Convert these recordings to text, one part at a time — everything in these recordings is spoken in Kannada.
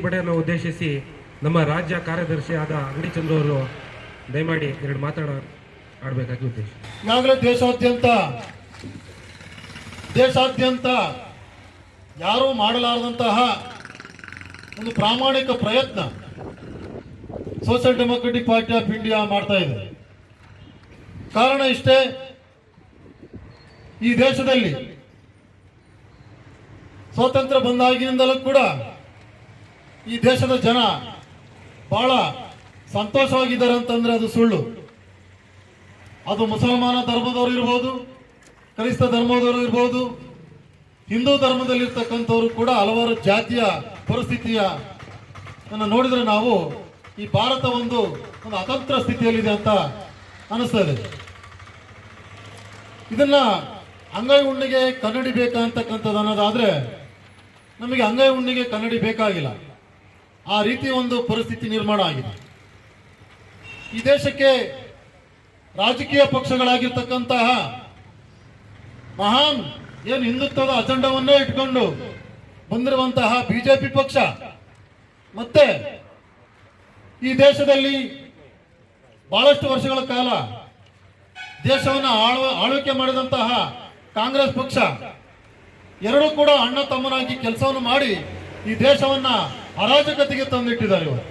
ಸೇರ್ಪಡೆಯನ್ನು ಉದ್ದೇಶಿಸಿ ನಮ್ಮ ರಾಜ್ಯ ಕಾರ್ಯದರ್ಶಿಯಾದ ಅಂಗಡಿ ಚಂದ್ರು ಅವರು ದಯಮಾಡಿ ಎರಡು ಆಡಬೇಕಾಗಿ ಉದ್ದೇಶ. ಈಗಾಗಲೇ ದೇಶಾದ್ಯಂತ ಯಾರೂ ಮಾಡಲಾರದಂತಹ ಒಂದು ಪ್ರಾಮಾಣಿಕ ಪ್ರಯತ್ನ social democratic party of India ಮಾಡ್ತಾ ಇದೆ. ಕಾರಣ ಇಷ್ಟೇ, ಈ ದೇಶದಲ್ಲಿ ಸ್ವಾತಂತ್ರ್ಯ ಬಂದಾಗಿನಿಂದಲೂ ಕೂಡ ಈ ದೇಶದ ಜನ ಬಹಳ ಸಂತೋಷವಾಗಿದ್ದಾರೆ ಅಂತಂದ್ರೆ ಅದು ಸುಳ್ಳು. ಅದು ಮುಸಲ್ಮಾನ ಧರ್ಮದವರು ಇರ್ಬೋದು, ಕ್ರೈಸ್ತ ಧರ್ಮದವರು ಇರ್ಬೋದು, ಹಿಂದೂ ಧರ್ಮದಲ್ಲಿರ್ತಕ್ಕಂಥವ್ರು ಕೂಡ ಹಲವಾರು ಜಾತಿಯ ಪರಿಸ್ಥಿತಿಯ ನೋಡಿದ್ರೆ ನಾವು ಈ ಭಾರತ ಒಂದು ಅತಂತ್ರ ಸ್ಥಿತಿಯಲ್ಲಿದೆ ಅಂತ ಅನಿಸ್ತದೆ. ಇದನ್ನ ಅಂಗೈ ಹುಣ್ಣಿಗೆ ಕನ್ನಡಿ ಬೇಕಾ ಅಂತಕ್ಕಂಥದ್ದು ಅನ್ನೋದಾದ್ರೆ ನಮಗೆ ಅಂಗೈ ಹುಣ್ಣಿಗೆ ಕನ್ನಡಿ ಬೇಕಾಗಿಲ್ಲ. ಆ ರೀತಿ ಒಂದು ಪರಿಸ್ಥಿತಿ ನಿರ್ಮಾಣ ಆಗಿದೆ. ಈ ದೇಶಕ್ಕೆ ರಾಜಕೀಯ ಪಕ್ಷಗಳಾಗಿರ್ತಕ್ಕಂತಹ ಮಹಾನ್ ಏನು ಹಿಂದುತ್ವದ ಅಜೆಂಡವನ್ನೇ ಇಟ್ಕೊಂಡು ಬಂದಿರುವಂತಹ ಬಿಜೆಪಿ ಪಕ್ಷ ಮತ್ತೆ ಈ ದೇಶದಲ್ಲಿ ಬಹಳಷ್ಟು ವರ್ಷಗಳ ಕಾಲ ದೇಶವನ್ನು ಆಳ್ವಿಕೆ ಮಾಡಿದಂತಹ ಕಾಂಗ್ರೆಸ್ ಪಕ್ಷ ಎರಡೂ ಕೂಡ ಅಣ್ಣ ತಮ್ಮನಾಗಿ ಕೆಲಸವನ್ನು ಮಾಡಿ ಈ ದೇಶವನ್ನ ಅರಾಜಕತೆಗೆ ತಂದಿಟ್ಟಿದ್ದಾರೆ. ಇವರು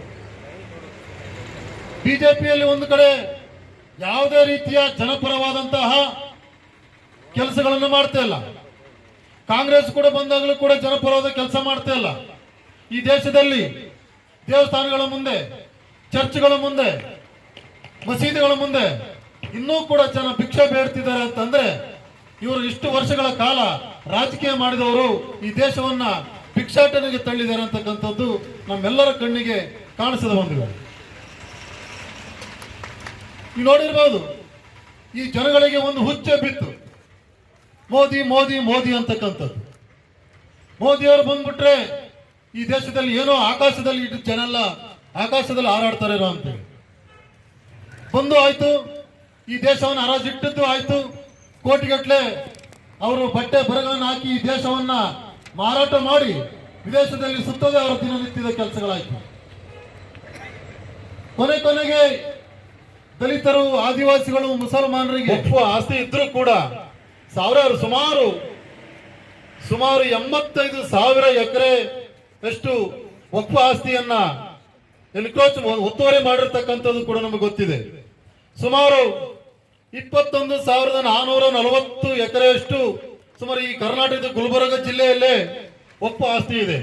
ಬಿಜೆಪಿಯಲ್ಲಿ ಒಂದು ಕಡೆ ಯಾವುದೇ ರೀತಿಯ ಜನಪರವಾದಂತಹ ಕೆಲಸಗಳನ್ನು ಮಾಡ್ತಾ ಇಲ್ಲ, ಕಾಂಗ್ರೆಸ್ ಕೂಡ ಬಂದಾಗಲೂ ಕೂಡ ಜನಪರವಾದ ಕೆಲಸ ಮಾಡ್ತಾ ಇಲ್ಲ. ಈ ದೇಶದಲ್ಲಿ ದೇವಸ್ಥಾನಗಳ ಮುಂದೆ, ಚರ್ಚ್ಗಳ ಮುಂದೆ, ಮಸೀದಿಗಳ ಮುಂದೆ ಇನ್ನೂ ಕೂಡ ಜನ ಭಿಕ್ಷೆ ಬೇಡ್ತಿದ್ದಾರೆ ಅಂತಂದ್ರೆ ಇವರು ಇಷ್ಟು ವರ್ಷಗಳ ಕಾಲ ರಾಜಕೀಯ ಮಾಡಿದವರು ಈ ದೇಶವನ್ನ ಭಿಕ್ಷಾಟನೆಗೆ ತಳ್ಳಿದ್ದಾರೆ ಅಂತಕ್ಕಂಥದ್ದು ನಮ್ಮೆಲ್ಲರ ಕಣ್ಣಿಗೆ ಕಾಣಿಸದ ಬಂದಿದೆ. ನೀವು ನೋಡಿರ್ಬೋದು, ಈ ಜನಗಳಿಗೆ ಒಂದು ಹುಚ್ಚೆ ಬಿತ್ತು, ಮೋದಿ ಮೋದಿ ಮೋದಿ ಅಂತಕ್ಕಂಥದ್ದು. ಮೋದಿಯವರು ಬಂದ್ಬಿಟ್ರೆ ಈ ದೇಶದಲ್ಲಿ ಏನೋ ಆಕಾಶದಲ್ಲಿ ಇಟ್ಟು ಜನ ಎಲ್ಲ ಆಕಾಶದಲ್ಲಿ ಹಾರಾಡ್ತಾರೆ ಅಂತೇಳಿ ಬಂದು ಆಯ್ತು. ಈ ದೇಶವನ್ನು ಹರಾಜಿಟ್ಟದ್ದು ಆಯ್ತು. ಕೋಟಿಗಟ್ಟಲೆ ಅವರು ಬಟ್ಟೆ ಬರಗಳನ್ನು ಹಾಕಿ ಈ ದೇಶವನ್ನ ಮಾರಾಟ ಮಾಡಿ ವಿದೇಶದಲ್ಲಿ ಸುತ್ತೋದೇ ಅವರ ದಿನನಿತ್ಯದ ಕೆಲಸಗಳಾಯ್ತು. ಕೊನೆಗೆ ದಲಿತರು, ಆದಿವಾಸಿಗಳು, ಮುಸಲ್ಮಾನರಿಗೆ ಆಸ್ತಿ ಇದ್ರೂ ಕೂಡ ಸುಮಾರು 85,000 ಎಕರೆ ಎಷ್ಟು ವಕ್ಫ್ ಆಸ್ತಿಯನ್ನ ಎನ್ಕ್ರೋಚ್ ಒತ್ತುವರಿ ಮಾಡಿರ್ತಕ್ಕಂಥದ್ದು ಕೂಡ ನಮಗೆ ಗೊತ್ತಿದೆ. ಸುಮಾರು 21,440 ಎಕರೆಯಷ್ಟು ಸುಮಾರು ಈ ಕರ್ನಾಟಕದ ಗುಲ್ಬರ್ಗ ಜಿಲ್ಲೆಯಲ್ಲೇ ವಕ್ಫ್ ಆಸ್ತಿ ಇದೆ.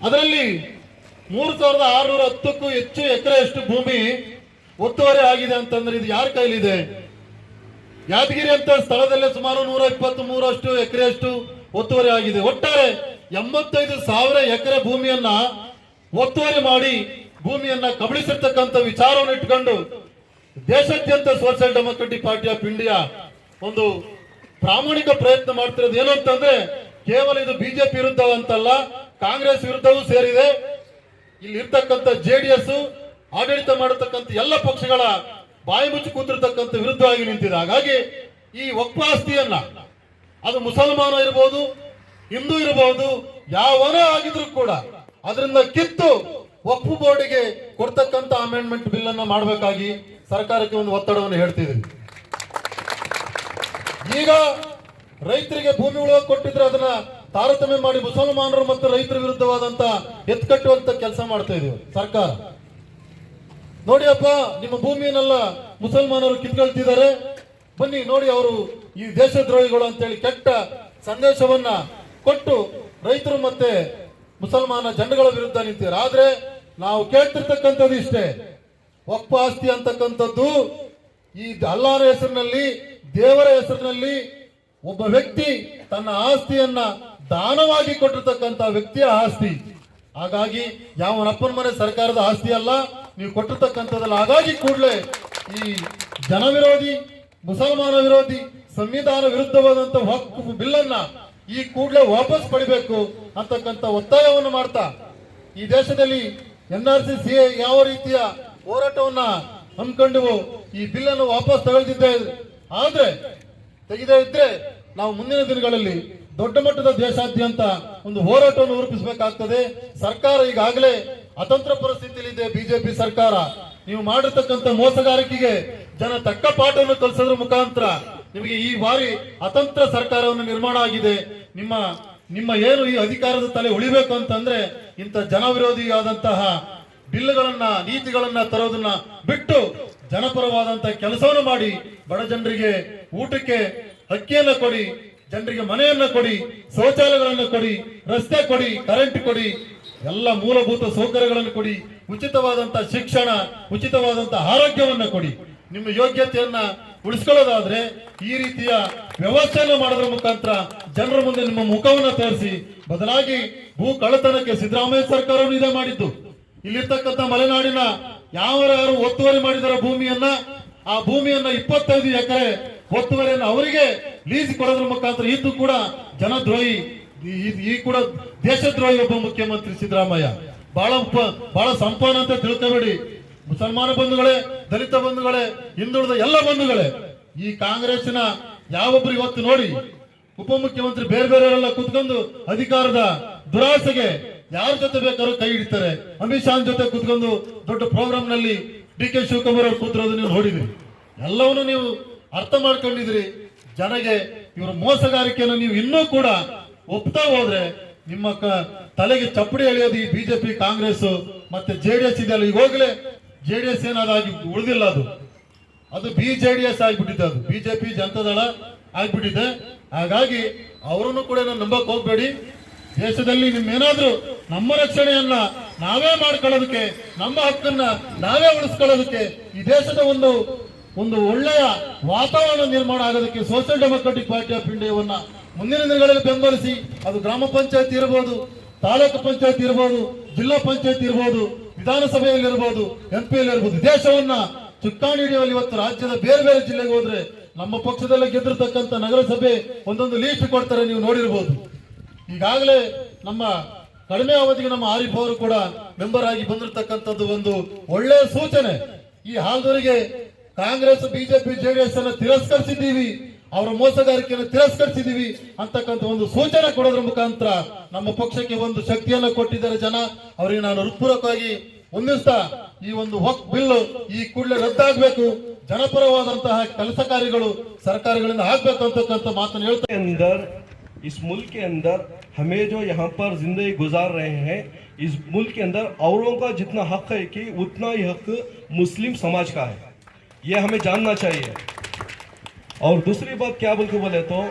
ಅದರಲ್ಲಿ 3,610ಕ್ಕೂ ಹೆಚ್ಚು ಎಕರೆಯಷ್ಟು ಭೂಮಿ ಒತ್ತುವರಿ ಆಗಿದೆ ಅಂತಂದ್ರೆ ಇದು ಯಾರ ಕೈಲಿದೆ? ಯಾದಗಿರಿ ಅಂತ ಸ್ಥಳದಲ್ಲೇ ಸುಮಾರು 123 ಎಕರೆಯಷ್ಟು ಒತ್ತುವರಿ ಆಗಿದೆ. ಒಟ್ಟಾರೆ 85,000 ಎಕರೆ ಭೂಮಿಯನ್ನ ಒತ್ತುವರಿ ಮಾಡಿ ಭೂಮಿಯನ್ನ ಕಬಳಿಸಿರ್ತಕ್ಕಂಥ ವಿಚಾರವನ್ನು ಇಟ್ಕೊಂಡು ದೇಶಾದ್ಯಂತ social democratic party of India ಒಂದು ಪ್ರಾಮಾಣಿಕ ಪ್ರಯತ್ನ ಮಾಡ್ತಿರೋದು ಏನು ಅಂತಂದ್ರೆ ಕೇವಲ ಇದು ಬಿಜೆಪಿ ವಿರುದ್ಧ ಅಂತಲ್ಲ, ಕಾಂಗ್ರೆಸ್ ವಿರುದ್ಧವೂ ಸೇರಿದೆ. ಇಲ್ಲಿ ಇರ್ತಕ್ಕಂಥ ಜೆಡಿಎಸ್ ಆಡಳಿತ ಮಾಡತಕ್ಕಂಥ ಎಲ್ಲ ಪಕ್ಷಗಳ ಬಾಯಿ ಮುಚ್ಚಿ ಕೂತಿರ್ತಕ್ಕಂಥ ವಿರುದ್ಧವಾಗಿ ನಿಂತಿದೆ. ಹಾಗಾಗಿ ಈ ವಕ್ಫ್ ಆಸ್ತಿಯನ್ನ ಅದು ಮುಸಲ್ಮಾನ ಇರಬಹುದು, ಹಿಂದೂ ಇರಬಹುದು, ಯಾವನೇ ಆಗಿದ್ರು ಕೂಡ ಅದರಿಂದ ಕಿತ್ತು ವಕ್ಫ್ ಬೋರ್ಡ್ಗೆ ಕೊಡ್ತಕ್ಕಂಥ ಅಮೆಂಡ್ಮೆಂಟ್ ಬಿಲ್ ಅನ್ನ ಮಾಡಬೇಕಾಗಿ ಸರ್ಕಾರಕ್ಕೆ ಒಂದು ಒತ್ತಡವನ್ನು ಹೇಳ್ತಿದ್ವಿ. ಈಗ ರೈತರಿಗೆ ಭೂಮಿ ಉಳುವ ಕೊಟ್ಟಿದ್ರೆ ಅದನ್ನ ತಾರತಮ್ಯ ಮಾಡಿ ಮುಸಲ್ಮಾನರು ಮತ್ತು ರೈತರ ವಿರುದ್ಧವಾದಂತ ಎತ್ಕಟ್ಟುವಂತ ಕೆಲಸ ಮಾಡ್ತಾ ಇದೀವಿ. ಸರ್ಕಾರ ನೋಡಿಯಪ್ಪ, ನಿಮ್ಮ ಭೂಮಿಯನ್ನೆಲ್ಲ ಮುಸಲ್ಮಾನರು ಕಿತ್ಕೊಳ್ತಿದ್ದಾರೆ, ಬನ್ನಿ ನೋಡಿ ಅವರು ಈ ದೇಶದ್ರೋಹಿಗಳು ಅಂತೇಳಿ ಕೆಟ್ಟ ಸಂದೇಶವನ್ನ ಕೊಟ್ಟು ರೈತರು ಮತ್ತೆ ಮುಸಲ್ಮಾನ ಜನಗಳ ವಿರುದ್ಧ ನಿಂತಿದ್ದಾರೆ. ಆದ್ರೆ ನಾವು ಕೇಳ್ತಿರ್ತಕ್ಕಂಥದ್ದು ಇಷ್ಟೇ, ವಕ್ಫ್ ಆಸ್ತಿ ಅಂತಕ್ಕಂಥದ್ದು ಈ ಅಲ್ಲಾಹನ ಹೆಸರಿನಲ್ಲಿ, ದೇವರ ಹೆಸರಿನಲ್ಲಿ ಒಬ್ಬ ವ್ಯಕ್ತಿ ತನ್ನ ಆಸ್ತಿಯನ್ನ ದಾನವಾಗಿ ಕೊಟ್ಟಿರ್ತಕ್ಕಂಥ ವ್ಯಕ್ತಿಯ ಆಸ್ತಿ. ಹಾಗಾಗಿ ಯಾವನಪ್ಪನ ಮನೆ ಸರ್ಕಾರದ ಆಸ್ತಿ ಅಲ್ಲ, ನೀವು ಕೊಟ್ಟಿರ್ತಕ್ಕಂಥದ್ದಲ್ಲ. ಹಾಗಾಗಿ ಕೂಡಲೇ ಈ ಜನ ವಿರೋಧಿ, ಮುಸಲ್ಮಾನ ವಿರೋಧಿ, ಸಂವಿಧಾನ ವಿರುದ್ಧವಾದಂತ ವಕ್ಫ್ ಬಿಲ್ ಅನ್ನ ಈ ಕೂಡಲೇ ವಾಪಸ್ ಪಡಿಬೇಕು ಅಂತಕ್ಕಂಥ ಒತ್ತಾಯವನ್ನು ಮಾಡ್ತಾ ಈ ದೇಶದಲ್ಲಿ NRC CA ಯಾವ ರೀತಿಯ ಹೋರಾಟವನ್ನ ಹಮ್ಮಿಕೊಂಡಿವು, ಈ ಬಿಲ್ ಅನ್ನು ವಾಪಸ್ ತೆಗೆದೇ ಇದ್ರೆ ನಾವು ಮುಂದಿನ ದಿನಗಳಲ್ಲಿ ದೊಡ್ಡ ಮಟ್ಟದ ದೇಶಾದ್ಯಂತ ಒಂದು ಹೋರಾಟವನ್ನು ರೂಪಿಸಬೇಕಾಗ್ತದೆ. ಸರ್ಕಾರ ಈಗಾಗಲೇ ಅತಂತ್ರ ಪರಿಸ್ಥಿತಿಯಲ್ಲಿದೆ. ಬಿಜೆಪಿ ಸರ್ಕಾರ ನೀವು ಮಾಡಿರ್ತಕ್ಕಂಥ ಮೋಸಗಾರಿಕೆಗೆ ಜನ ತಕ್ಕ ಪಾಠವನ್ನು ಕಲಿಸೋದ್ರ ಮುಖಾಂತರ ನಿಮಗೆ ಈ ಬಾರಿ ಅತಂತ್ರ ಸರ್ಕಾರವನ್ನು ನಿರ್ಮಾಣ ಆಗಿದೆ. ನಿಮ್ಮ ಏನು ಈ ಅಧಿಕಾರದ ತಲೆ ಉಳಿಬೇಕು ಅಂತಂದ್ರೆ ಇಂಥ ಜನವಿರೋಧಿಯಾದಂತಹ ಬಿಲ್ಗಳನ್ನ ನೀತಿಗಳನ್ನ ತರೋದನ್ನ ಬಿಟ್ಟು ಜನಪರವಾದಂತಹ ಕೆಲಸವನ್ನು ಮಾಡಿ ಬಡ ಜನರಿಗೆ ಊಟಕ್ಕೆ ಅಕ್ಕಿಯನ್ನ ಕೊಡಿ, ಜನರಿಗೆ ಮನೆಯನ್ನ ಕೊಡಿ, ಶೌಚಾಲಯಗಳನ್ನು ಕೊಡಿ, ರಸ್ತೆ ಕೊಡಿ, ಕರೆಂಟ್ ಕೊಡಿ, ಎಲ್ಲ ಮೂಲಭೂತ ಸೌಕರ್ಯಗಳನ್ನು ಕೊಡಿ, ಉಚಿತವಾದಂತಹ ಶಿಕ್ಷಣ, ಉಚಿತವಾದಂತಹ ಆರೋಗ್ಯವನ್ನ ಕೊಡಿ. ನಿಮ್ಮ ಯೋಗ್ಯತೆಯನ್ನ ಉಳಿಸ್ಕೊಳ್ಳೋದಾದ್ರೆ ಈ ರೀತಿಯ ವ್ಯವಸ್ಥೆಯನ್ನು ಮಾಡೋದ್ರ ಮುಖಾಂತರ ಜನರ ಮುಂದೆ ನಿಮ್ಮ ಮುಖವನ್ನು ತೋರಿಸಿ, ಬದಲಾಗಿ ಭೂ ಕಳ್ಳತನಕ್ಕೆ ಸಿದ್ದರಾಮಯ್ಯ ಸರ್ಕಾರವನ್ನು ಇದೇ ಮಾಡಿದ್ದು. ಇಲ್ಲಿರ್ತಕ್ಕಂಥ ಮಲೆನಾಡಿನ ಯಾರು ಒತ್ತುವರಿ ಮಾಡಿದಾರ ಭೂಮಿಯನ್ನ, ಆ ಭೂಮಿಯನ್ನ 25 ಎಕರೆ ಒತ್ತುವರಿಯನ್ನು ಅವರಿಗೆ ಲೀಸ್ ಕೊಡೋದ್ರ ಮುಖಾಂತರ ಇದು ಕೂಡ ಜನದ್ರೋಹಿ, ಈ ಕೂಡ ದೇಶದ್ರೋಹಿ ಒಬ್ಬ ಮುಖ್ಯಮಂತ್ರಿ ಸಿದ್ದರಾಮಯ್ಯ. ಬಹಳ ಸಂಪನ್ನ ಅಂತ ತಿಳ್ಕೋಬೇಡಿ. ಮುಸಲ್ಮಾನ ಬಂಧುಗಳೇ, ದಲಿತ ಬಂಧುಗಳೇ, ಹಿಂದುಳಿದ ಎಲ್ಲ ಬಂಧುಗಳೇ, ಈ ಕಾಂಗ್ರೆಸ್ಸಿನ ಯಾವೊಬ್ರು ಇವತ್ತು ನೋಡಿ ಉಪಮುಖ್ಯಮಂತ್ರಿ ಬೇರೆ ಬೇರೆಯವರೆಲ್ಲ ಕುತ್ಕೊಂಡು ಅಧಿಕಾರದ ದುರಾಸೆಗೆ ಯಾರ ಜೊತೆ ಬೇಕಾದ್ರೂ ಕೈ ಹಿಡಿತಾರೆ. ಅಮಿತ್ ಶಾ ಜೊತೆ ಕುತ್ಕೊಂಡು ದೊಡ್ಡ ಪ್ರೋಗ್ರಾಮ್ ನಲ್ಲಿ ಡಿ.ಕೆ. ಶಿವಕುಮಾರ್ ಅವರು ಕೂತಿರೋದು ನೀವು ನೋಡಿದ್ರಿ. ಎಲ್ಲವನ್ನೂ ನೀವು ಅರ್ಥ ಮಾಡ್ಕೊಂಡಿದ್ರಿ. ಜನಗೆ ಇವರ ಮೋಸಗಾರಿಕೆಯನ್ನು ನೀವು ಇನ್ನೂ ಕೂಡ ಒಪ್ತಾ ಹೋದ್ರೆ ನಿಮ್ಮ ತಲೆಗೆ ಚಪ್ಪಡಿ ಎಳೆಯೋದು ಈ ಬಿಜೆಪಿ, ಕಾಂಗ್ರೆಸ್ ಮತ್ತೆ ಜೆಡಿಎಸ್ ಇದೆಯಲ್ಲ. ಈಗೋಗಲೇ ಜೆಡಿಎಸ್ ಏನಾದಾಗಿ ಉಳಿದಿಲ್ಲ, ಅದು ಬಿಜೆಡಿಎಸ್ ಆಗಿಬಿಟ್ಟಿದೆ, ಅದು ಬಿಜೆಪಿ ಜನತಾದಳ ಆಗ್ಬಿಟ್ಟಿದೆ. ಹಾಗಾಗಿ ಅವರನ್ನು ಕೂಡ ನಂಬಕ್ ಹೋಗ್ಬೇಡಿ. ದೇಶದಲ್ಲಿ ನಿಮ್ಮೇನಾದ್ರೂ ನಮ್ಮ ರಕ್ಷಣೆಯನ್ನ ನಾವೇ ಮಾಡ್ಕೊಳ್ಳೋದಕ್ಕೆ, ನಮ್ಮ ಹಕ್ಕನ್ನ ನಾವೇ ಉಳಿಸ್ಕೊಳ್ಳೋದಕ್ಕೆ, ಈ ದೇಶದ ಒಂದು ಒಳ್ಳೆಯ ವಾತಾವರಣ ನಿರ್ಮಾಣ ಆಗೋದಕ್ಕೆ ಸೋಷಿಯಲ್ ಡೆಮೊಕ್ರಾಟಿಕ್ ಪಾರ್ಟಿ ಆಫ್ ಇಂಡಿಯಾವನ್ನ ಮುಂದಿನ ದಿನಗಳಲ್ಲಿ ಬೆಂಬಲಿಸಿ, ಅದು ಗ್ರಾಮ ಪಂಚಾಯತ್ ಇರಬಹುದು, ತಾಲೂಕು ಪಂಚಾಯತ್ ಇರಬಹುದು, ಜಿಲ್ಲಾ ಪಂಚಾಯತ್ ಇರಬಹುದು, ವಿಧಾನಸಭೆಯಲ್ಲಿ ಇರಬಹುದು, ಎಂಪಿಯಲ್ಲಿ ಇರಬಹುದು, ದೇಶವನ್ನ ಚುಕ್ಕಾಣಿ ಹಿಡಿಯುವಲ್ಲಿ ಇವತ್ತು ರಾಜ್ಯದ ಬೇರೆ ಬೇರೆ ಜಿಲ್ಲೆಗೆ ಹೋದ್ರೆ ನಮ್ಮ ಪಕ್ಷದಲ್ಲೇ ಗೆದ್ದಿರ್ತಕ್ಕಂಥ ನಗರಸಭೆ ಒಂದೊಂದು ಲೀಸ್ಟ್ ಕೊಡ್ತಾರೆ, ನೀವು ನೋಡಿರ್ಬೋದು. ಈಗಾಗಲೇ ನಮ್ಮ ಕಡಿಮೆ ಅವಧಿಗೆ ನಮ್ಮ ಆರಿಫ್ ಅವರು ಕೂಡ ಮೆಂಬರ್ ಆಗಿ ಬಂದಿರತಕ್ಕಂಥದ್ದು ಒಂದು ಒಳ್ಳೆಯ ಸೂಚನೆ. ಈ ಹಾಲ್ದವರಿಗೆ ಕಾಂಗ್ರೆಸ್, ಬಿಜೆಪಿ, ಜೆಡಿಎಸ್ ಅನ್ನು ತಿರಸ್ಕರಿಸಿದ್ದೀವಿ, ಅವರ ಮೋಸಗಾರಿಕೆಯನ್ನು ತಿರಸ್ಕರಿಸಿದ್ದೀವಿ ಅಂತಕ್ಕಂಥ ಒಂದು ಸೂಚನೆ ಕೊಡೋದ್ರ ಮುಖಾಂತರ ನಮ್ಮ ಪಕ್ಷಕ್ಕೆ ಒಂದು ಶಕ್ತಿಯನ್ನು ಕೊಟ್ಟಿದ್ದಾರೆ ಜನ. ಅವರಿಗೆ ನಾನು ಹೃತ್ಪೂರ್ವಕವಾಗಿ ಹೊಂದಿಸ್ತಾ ಈ ಒಂದು ವಕ್ಫ್ ಬಿಲ್ ಈ ಕೂಡಲೇ ರದ್ದಾಗಬೇಕು, ಜನಪರವಾದಂತಹ ಕೆಲಸ ಕಾರ್ಯಗಳು ಸರ್ಕಾರಗಳಿಂದ ಆಗ್ಬೇಕು ಅಂತಕ್ಕಂಥ ಮಾತನ್ನು ಹೇಳ್ತಾ इस मुल्क के अंदर हमें जो यहाँ पर जिंदगी गुजार रहे हैं, इस मुल्क के अंदर औरों का जितना हक है कि उतना ही हक मुस्लिम समाज का है, ये हमें जानना चाहिए। और दूसरी बात क्या बोले तो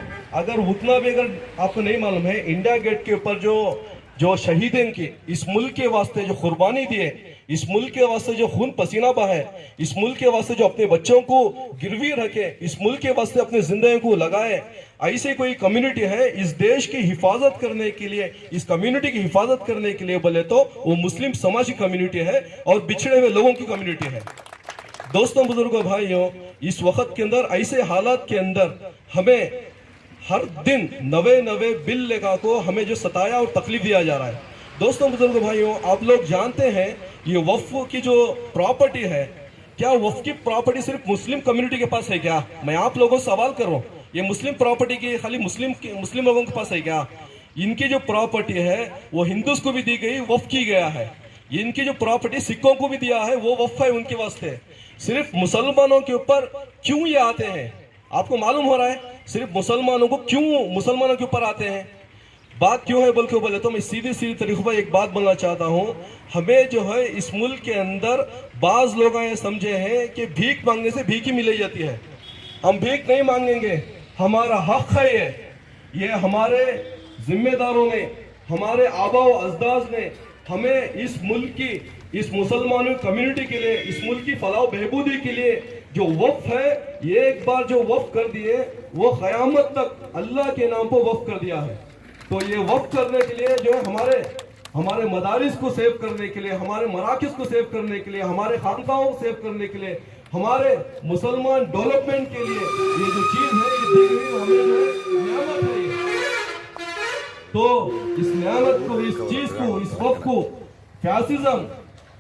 अगर उतना भी अगर आपको नहीं मालूम है, इंडिया गेट के ऊपर जो शहीदों की इस मुल्क के वास्ते जो कुर्बानी दिए, इस मुल्क के वास्ते जो खून पसीना बहाए, इस मुल्क के वास्ते जो अपने बच्चों को गिरवी रखे, इस मुल्क के वास्ते अपने जिंदगी को लगाए, ऐसे कोई कम्युनिटी है इस देश की हिफाजत करने के लिए, इस कम्युनिटी की हिफाजत करने के लिए बोले तो वो मुस्लिम समाज की कम्युनिटी है और बिछड़े हुए लोगों की कम्युनिटी है। दोस्तों, बुजुर्गों, भाइयों, इस वक्त के अंदर ऐसे हालात के अंदर हमें हर दिन नवे बिल लगा को हमें जो सताया और तकलीफ दिया जा रहा है। दोस्तों, बुजुर्गों, भाइयों, आप लोग जानते हैं ये वक्फ की जो प्रॉपर्टी है, क्या वक्फ की प्रॉपर्टी सिर्फ मुस्लिम कम्युनिटी के पास है क्या? मैं आप लोगों से सवाल कर रहा हूँ, ये मुस्लिम प्रॉपर्टी की खाली मुस्लिम लोगों के पास है क्या? इनकी जो प्रॉपर्टी है वो हिंदूज को भी दी गई, वक्फ की गया है। इनकी जो प्रॉपर्टी सिखों को भी दिया है, वो वक्फ है उनके वास्ते। सिर्फ मुसलमानों के ऊपर क्यों ये आते हैं? आपको मालूम हो रहा है सिर्फ मुसलमानों के ऊपर आते हैं? बात क्यों है बोले तो मैं सीधी तरीके पर एक बात बोलना चाहता हूँ। हमें जो है इस मुल्क के अंदर बाज लोग ये समझे हैं कि भीख मांगने से भीख ही मिल जाती है। हम भीख नहीं मांगेंगे, हमारा हक है ये हमारे जिम्मेदारों ने, हमारे आबा व अजदाद ने हमें इस मुल्क की, इस मुसलमानों कम्युनिटी के लिए, इस मुल्क की फलाह बहबूदी के लिए जो वक्फ है, ये एक बार जो वक्फ कर दिए वो क़यामत तक अल्लाह के नाम पर वक्फ कर दिया है। तो ये वक्फ करने के लिए जो है हमारे मदारिस को सेव करने के लिए, हमारे मराकिज़ को सेव करने के लिए, हमारे खानकाहों को सेव करने के लिए, हमारे मुसलमान डेवलपमेंट के लिए ये जो चीज़ है, ये दी हुई हमें जो है नियामत है। तो इस नियामत को, इस चीज़ को, इस वक्फ को फैसिज्म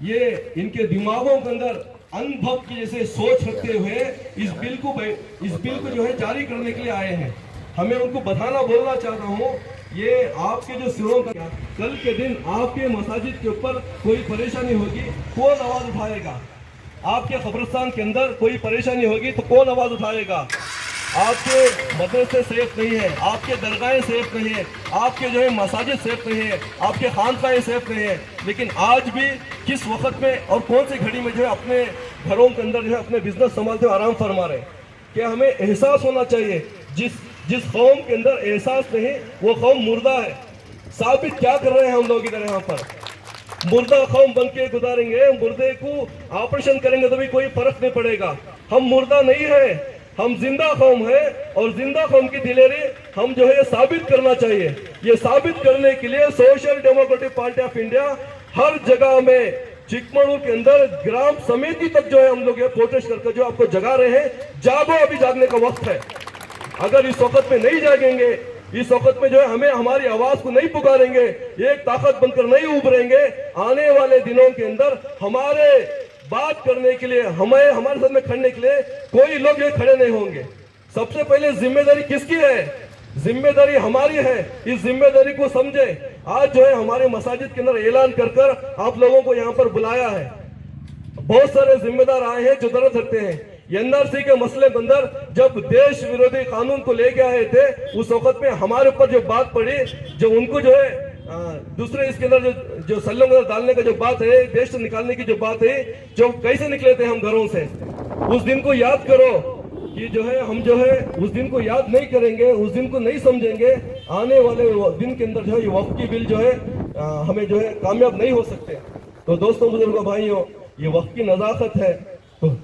ये इनके दिमागों के अंदर अंधभक्त की जैसे सोच रखते हुए इस बिल को जो है जारी करने के लिए आए हैं। हमें उनको बताना बोलना चाहता हूँ, ये आपके जो सिरों का कल के दिन आपके मसाजिद के ऊपर कोई परेशानी होगी, कौन आवाज उठाएगा? आपके कब्रिस्तान के अंदर कोई परेशानी होगी तो कौन आवाज उठाएगा? आपके मदरसे सेफ नहीं है, आपके दरगाहें सेफ नहीं है, आपके जो है मसाजिद सेफ नहीं है, आपके खानकाहें सेफ नहीं है। लेकिन आज भी किस वक्त में और कौन सी घड़ी में जो है अपने घरों के अंदर जो है अपने बिजनेस संभालते हुए आराम फरमा रहे हैं। क्या हमें एहसास होना चाहिए, जिस कौम के अंदर एहसास नहीं वो कौम मुर्दा है। साबित क्या कर रहे हैं हम लोग इधर यहाँ पर? मुर्दा कौम बन के गुजारेंगे, मुर्दे को ऑपरेशन करेंगे तो भी कोई फर्क नहीं पड़ेगा। हम मुर्दा नहीं है, हम जिंदा कौम है, और जिंदा कौम की दिलेरी हम जो है साबित करना चाहिए। ये साबित करने के लिए Social Democratic Party of India हर जगह में चिकमगलूर के अंदर ग्राम समिति तक जो है हम लोग ये प्रोटेस्ट करके जो आपको जगा रहे हैं। जागो, अभी जागने का वक्त है। अगर इस वक्त में नहीं जागेंगे, इस वक्त में जो है हमें हमारी आवाज को नहीं पुकारेंगे, एक ताकत बनकर नहीं उभरेंगे, आने वाले दिनों के अंदर हमारे बात करने के लिए, हमारे साथ में खड़ने के लिए कोई लोग ये खड़े नहीं होंगे। सबसे पहले जिम्मेदारी किसकी है? जिम्मेदारी हमारी है। इस जिम्मेदारी को समझे। आज जो है हमारे मसाजिद के अंदर ऐलान कर कर आप लोगों को यहाँ पर बुलाया है। बहुत सारे जिम्मेदार आए हैं जो दर्द रखते हैं। एनआरसी के मसले के अंदर जब देश विरोधी कानून को लेके आए थे, उस वक्त में हमारे ऊपर जो बात पड़ी, जो उनको जो है दूसरे इसके अंदर जो सल्लों के अंदर डालने का जो बात है, देश से निकालने की जो बात है, जो कैसे निकले थे हम घरों से, उस दिन को याद करो कि जो है हम जो है उस दिन को याद नहीं करेंगे, उस दिन को नहीं समझेंगे। आने वाले दिन के अंदर जो है ये वक्फ की बिल जो है हमें जो है कामयाब नहीं हो सकते। तो दोस्तों, बुजुर्गों, भाइयों, ये वक्त की नजाकत है। तो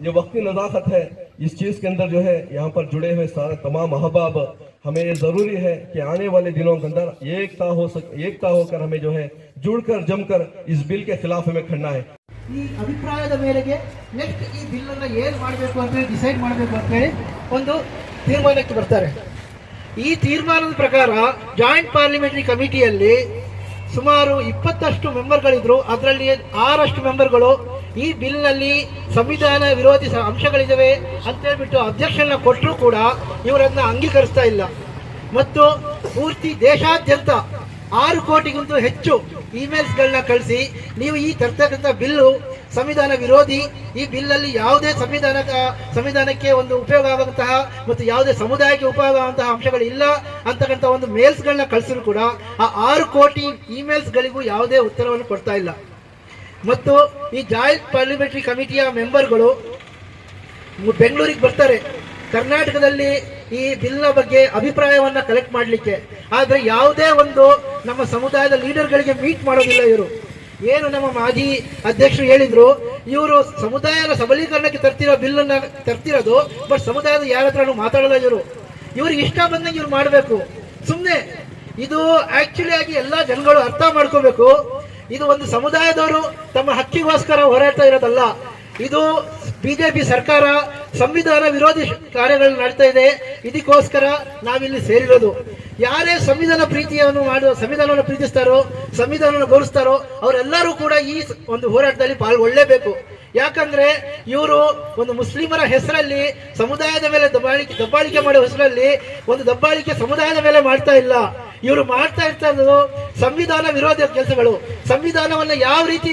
ये वक्त की नजाकत है। इस चीज के अंदर जो है यहाँ पर जुड़े हुए सारे तमाम अहबाब, हमें ये जरूरी है कि आने वाले दिनों के अंदर एकता होकर हमें जो है जुड़कर जमकर इस बिल के खिलाफ हमें खड़ना है। ಈ ಅಭಿಪ್ರಾಯದ ಮೇರೆಗೆ ನೆಕ್ಸ್ಟ್ ಈ ಬಿಲ್ ಅನ್ನ ಏನು ಮಾಡಬೇಕು ಅಂತ ಹೇಳಿ ಡಿಸೈಡ್ ಮಾಡಬೇಕು ಅಂತ ಹೇಳಿ ಒಂದು ತೀರ್ಮಾನಕ್ಕೆ ಬರ್ತಾರೆ. ಈ ತೀರ್ಮಾನದ ಪ್ರಕಾರ ಜಾಯಿಂಟ್ ಪಾರ್ಲಿಮೆಂಟರಿ ಕಮಿಟಿಯಲ್ಲಿ ಸುಮಾರು 20 ಮೆಂಬರ್ಗಳಿದ್ರು. ಅದರಲ್ಲಿ 6 ಮೆಂಬರ್ಗಳು ಈ ಬಿಲ್ನಲ್ಲಿ ಸಂವಿಧಾನ ವಿರೋಧಿ ಅಂಶಗಳಿದ್ದಾವೆ ಅಂತ ಹೇಳ್ಬಿಟ್ಟು ಅಧ್ಯಕ್ಷರನ್ನ ಕೊಟ್ಟರು ಕೂಡ ಇವರನ್ನ ಅಂಗೀಕರಿಸ್ತಾ ಇಲ್ಲ. ಮತ್ತು ಪೂರ್ತಿ ದೇಶಾದ್ಯಂತ 6 ಕೋಟಿಗಿಂತ ಹೆಚ್ಚು ಇಮೇಲ್ಸ್ಗಳನ್ನ ಕಳಿಸಿ, ನೀವು ಈ ತರ್ತಕ್ಕಂಥ ಬಿಲ್ಲು ಸಂವಿಧಾನ ವಿರೋಧಿ, ಈ ಬಿಲ್ಲಲ್ಲಿ ಯಾವುದೇ ಸಂವಿಧಾನಕ್ಕೆ ಒಂದು ಉಪಯೋಗ ಆಗುವಂತಹ ಮತ್ತು ಯಾವುದೇ ಸಮುದಾಯಕ್ಕೆ ಉಪಯೋಗ ಆಗುವಂತಹ ಅಂಶಗಳು ಇಲ್ಲ ಅಂತಕ್ಕಂಥ ಒಂದು ಮೇಲ್ಸ್ಗಳನ್ನ ಕಳಿಸಿದ್ರು ಕೂಡ ಆ 6 ಕೋಟಿ ಇಮೇಲ್ಸ್ಗಳಿಗೂ ಯಾವುದೇ ಉತ್ತರವನ್ನು ಕೊಡ್ತಾ ಇಲ್ಲ. ಮತ್ತು ಈ ಜಾಯಿಂಟ್ ಪಾರ್ಲಿಮೆಂಟರಿ ಕಮಿಟಿಯ ಮೆಂಬರ್ಗಳು ಬೆಂಗಳೂರಿಗೆ ಬರ್ತಾರೆ ಕರ್ನಾಟಕದಲ್ಲಿ ಈ ಬಿಲ್ನ ಬಗ್ಗೆ ಅಭಿಪ್ರಾಯವನ್ನ ಕಲೆಕ್ಟ್ ಮಾಡಲಿಕ್ಕೆ. ಆದ್ರೆ ಯಾವುದೇ ಒಂದು ನಮ್ಮ ಸಮುದಾಯದ ಲೀಡರ್ಗಳಿಗೆ ಮೀಟ್ ಮಾಡೋದಿಲ್ಲ ಇವರು. ಏನು ನಮ್ಮ ಮಾಜಿ ಅಧ್ಯಕ್ಷರು ಹೇಳಿದ್ರು, ಇವರು ಸಮುದಾಯದ ಸಬಲೀಕರಣಕ್ಕೆ ತರ್ತಿರೋದು, ಬಟ್ ಸಮುದಾಯದ ಯಾರ ಹತ್ರನೂ ಮಾತಾಡಲ್ಲ ಇವರು. ಇವ್ರಿಗೆ ಇಷ್ಟ ಬಂದಂಗೆ ಇವ್ರು ಮಾಡಬೇಕು ಸುಮ್ಮನೆ. ಇದು ಆಕ್ಚುಲಿ ಆಗಿ ಎಲ್ಲಾ ಜನಗಳು ಅರ್ಥ ಮಾಡ್ಕೋಬೇಕು. ಇದು ಒಂದು ಸಮುದಾಯದವರು ತಮ್ಮ ಹಕ್ಕಿಗೋಸ್ಕರ ಹೋರಾಡ್ತಾ ಇರೋದಲ್ಲ. ಇದು ಬಿಜೆಪಿ ಸರ್ಕಾರ ಸಂವಿಧಾನ ವಿರೋಧಿ ಕಾರ್ಯಗಳನ್ನು ಮಾಡ್ತಾ ಇದೆ. ಇದಕ್ಕೋಸ್ಕರ ನಾವಿಲ್ಲಿ ಸೇರಿರೋದು. ಯಾರೇ ಸಂವಿಧಾನವನ್ನು ಪ್ರೀತಿಸ್ತಾರೋ, ಸಂವಿಧಾನವನ್ನು ಗೌರವಿಸ್ತಾರೋ ಅವರೆಲ್ಲರೂ ಕೂಡ ಈ ಒಂದು ಹೋರಾಟದಲ್ಲಿ ಪಾಲ್ಗೊಳ್ಳಲೇಬೇಕು. ಯಾಕಂದ್ರೆ ಇವರು ಒಂದು ಮುಸ್ಲಿಮರ ಹೆಸರಲ್ಲಿ ಸಮುದಾಯದ ಮೇಲೆ ದಬ್ಬಾಳಿಕೆ ಮಾಡೋ ಹೆಸರಲ್ಲಿ ಒಂದು ದಬ್ಬಾಳಿಕೆ ಸಮುದಾಯದ ಮೇಲೆ ಮಾಡ್ತಾ ಇಲ್ಲ. ಇವರು ಮಾಡ್ತಾ ಇರ್ತಾ ಸಂವಿಧಾನ ವಿರೋಧ ಕೆಲಸಗಳು. ಸಂವಿಧಾನವನ್ನ ಯಾವ ರೀತಿ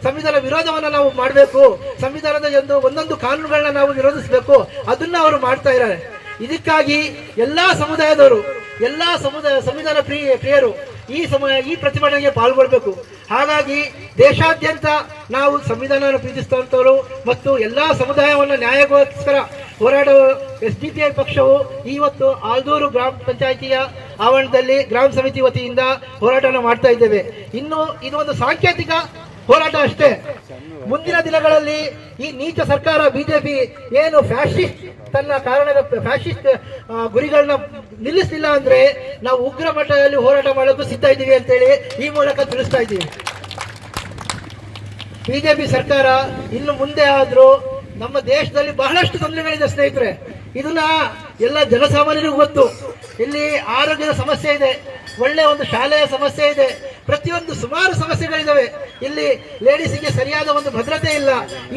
ಸಂವಿಧಾನ ವಿರೋಧವನ್ನ ನಾವು ಮಾಡಬೇಕು, ಸಂವಿಧಾನದ ಒಂದೊಂದು ಕಾನೂನುಗಳನ್ನ ನಾವು ವಿರೋಧಿಸಬೇಕು, ಅದನ್ನ ಅವರು ಮಾಡ್ತಾ ಇದ್ದಾರೆ. ಇದಕ್ಕಾಗಿ ಎಲ್ಲಾ ಸಮುದಾಯದವರು, ಎಲ್ಲಾ ಸಂವಿಧಾನ ಪ್ರಿಯರು ಈ ಪ್ರತಿಭಟನೆಗೆ ಪಾಲ್ಗೊಳ್ಬೇಕು. ಹಾಗಾಗಿ ದೇಶಾದ್ಯಂತ ನಾವು ಸಂವಿಧಾನವನ್ನು ಪ್ರೀತಿಸುವಂತವರು ಮತ್ತು ಎಲ್ಲಾ ಸಮುದಾಯವನ್ನು ನ್ಯಾಯಕ್ಕೋಸ್ಕರ ಹೋರಾಡುವ SDPI ಪಕ್ಷವು ಇವತ್ತು ಆಲ್ದೂರು ಗ್ರಾಮ ಪಂಚಾಯಿತಿಯ ಆವರಣದಲ್ಲಿ ಗ್ರಾಮ ಸಮಿತಿ ವತಿಯಿಂದ ಹೋರಾಟವನ್ನು ಮಾಡ್ತಾ ಇದ್ದೇವೆ. ಇನ್ನು ಇದು ಒಂದು ಸಾಂಕೇತಿಕ ಹೋರಾಟ ಅಷ್ಟೇ. ಮುಂದಿನ ದಿನಗಳಲ್ಲಿ ಈ ನೀಚ ಸರ್ಕಾರ ಬಿಜೆಪಿ ಏನು ಫ್ಯಾಸಿಸ್ಟ್ ಗುರಿಗಳನ್ನ ನಿಲ್ಲಿಸಲಿಲ್ಲ ಅಂದ್ರೆ ನಾವು ಉಗ್ರ ಮಟ್ಟದಲ್ಲಿ ಹೋರಾಟ ಮಾಡೋಕ್ಕೂ ಸಿದ್ಧ ಇದ್ದೀವಿ ಅಂತೇಳಿ ಈ ಮೂಲಕ ತಿಳಿಸ್ತಾ ಇದ್ದೀವಿ. ಬಿಜೆಪಿ ಸರ್ಕಾರ ಇನ್ನು ಮುಂದೆ ಆದ್ರೂ ನಮ್ಮ ದೇಶದಲ್ಲಿ ಬಹಳಷ್ಟು ತೊಂದರೆಗಳಿದೆ ಸ್ನೇಹಿತರೆ. ಇದನ್ನ ಎಲ್ಲ ಜನಸಾಮಾನ್ಯರಿಗೂ ಗೊತ್ತು. ಇಲ್ಲಿ ಆರೋಗ್ಯದ ಸಮಸ್ಯೆ ಇದೆ, ಒಳ್ಳೆ ಒಂದು ಶಾಲೆಯ ಸಮಸ್ಯೆ ಇದೆ, ಪ್ರತಿಯೊಂದು ಸುಮಾರು ಸಮಸ್ಯೆಗಳಿದಾವೆ. ಇಲ್ಲಿ ಲೇಡೀಸಿಗೆ ಸರಿಯಾದ ಒಂದು ಭದ್ರತೆ ಇಲ್ಲ.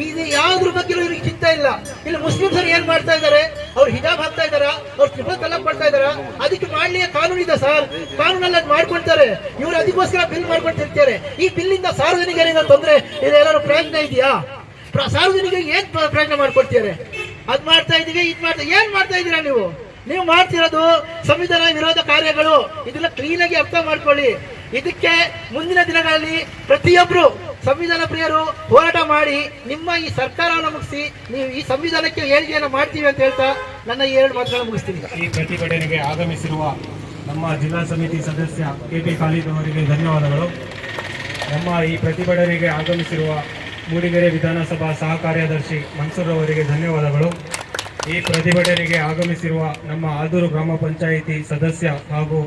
ಇದು ಯಾವ್ದ್ರ ಬಗ್ಗೆ ಇವ್ರಿಗೆ ಚಿಂತೆ ಇಲ್ಲ. ಇಲ್ಲಿ ಮುಸ್ಲಿಮ್ಸರು ಏನ್ ಮಾಡ್ತಾ ಇದ್ದಾರೆ, ಅವ್ರು ಹಿಜಾಬ್ ಹಾಕ್ತಾ ಇದಾರ, ಅವ್ರು ಟ್ರಿಪಲ್ ತಲಾಕ್ ಮಾಡ್ತಾ ಇದಾರ, ಅದಕ್ಕೆ ಮಾಡ್ಲಿಕ್ಕೆ ಕಾನೂನು ಇದೆ ಸರ್. ಕಾನೂನಲ್ಲಿ ಅದು ಮಾಡ್ಕೊಳ್ತಾರೆ. ಇವ್ರು ಅದಕ್ಕೋಸ್ಕರ ಬಿಲ್ ಮಾಡ್ಕೊಳ್ತಿರ್ತಾರೆ. ಈ ಬಿಲ್ಲಿಂದ ಸಾರ್ವಜನಿಕರಿಗೆ ತೊಂದರೆ ಇದೆಲ್ಲರೂ ಪ್ರಯೋಜನ ಇದೆಯಾ? ಸಾರ್ವಜನಿಕರಿಗೆ ಏನ್ ಪ್ರಯೋಜನ ಮಾಡ್ಕೊಡ್ತಾರೆ? ಅದ್ ಮಾಡ್ತಾ ಇದೀವಿ, ಇದ್ ಮಾಡ್ತಾ ಏನ್ ಮಾಡ್ತಾ ಇದೀರಾ ನೀವು? ನೀವು ಮಾಡ್ತಿರೋದು ಸಂವಿಧಾನ ವಿರೋಧ ಕಾರ್ಯಗಳು. ಇದನ್ನ ಕ್ಲೀನ್ ಆಗಿ ಅರ್ಥ ಮಾಡ್ಕೊಳ್ಳಿ. ಇದಕ್ಕೆ ಮುಂದಿನ ದಿನಗಳಲ್ಲಿ ಪ್ರತಿಯೊಬ್ರು ಸಂವಿಧಾನ ಪ್ರಿಯರು ಹೋರಾಟ ಮಾಡಿ ನಿಮ್ಮ ಈ ಸರ್ಕಾರವನ್ನು ಮುಗಿಸಿ ನೀವು ಈ ಸಂವಿಧಾನಕ್ಕೆ ಏಳಿಗೆಯನ್ನು ಮಾಡ್ತೀವಿ ಅಂತ ಹೇಳ್ತಾ ನನ್ನ ಈ 2 ಮಾತುಗಳನ್ನು ಮುಗಿಸ್ತೀನಿ. ಈ ಪ್ರತಿಭಟನೆಗೆ ಆಗಮಿಸಿರುವ ನಮ್ಮ ಜಿಲ್ಲಾ ಸಮಿತಿ ಸದಸ್ಯ KP ಖಾಲಿದ್ ಅವರಿಗೆ ಧನ್ಯವಾದಗಳು. ನಮ್ಮ ಈ ಪ್ರತಿಭಟನೆಗೆ ಆಗಮಿಸಿರುವ ಮೂಡಿಗೆರೆ ವಿಧಾನಸಭಾ ಸಹ ಕಾರ್ಯದರ್ಶಿ ಮನ್ಸೂರ್ ಅವರಿಗೆ ಧನ್ಯವಾದಗಳು. ಈ ಪ್ರತಿಭಟನೆಗೆ ಆಗಮಿಸಿರುವ ನಮ್ಮ ಆದೂರು ಗ್ರಾಮ ಪಂಚಾಯಿತಿ ಸದಸ್ಯ ಹಾಗೂ